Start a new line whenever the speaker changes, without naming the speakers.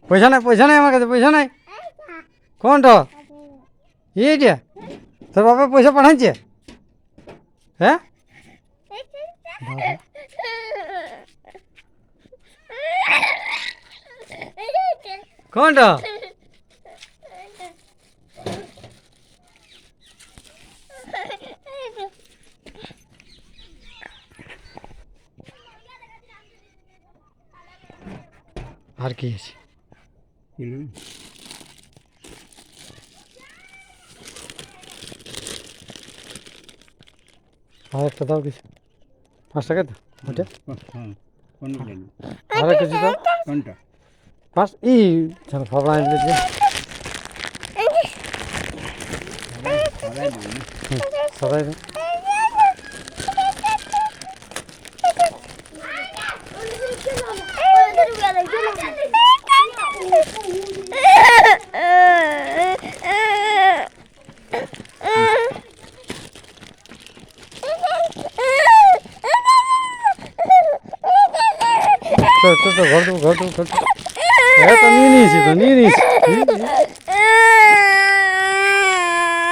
পয়সা নাই আমার কাছে পয়সা নাই কোনটা এইটা তোর বাবা পয়সা পাঠাচ্ছে হ্যাঁ কোনটা আর কি আছে আর একটা দাও কিছু 5 টাকা তো ওটা আর কিছু দাও কোনটা 5 ই চলো বাবা আনলে যে সবাই তো ঘর তো নিয়ে নিয়েছি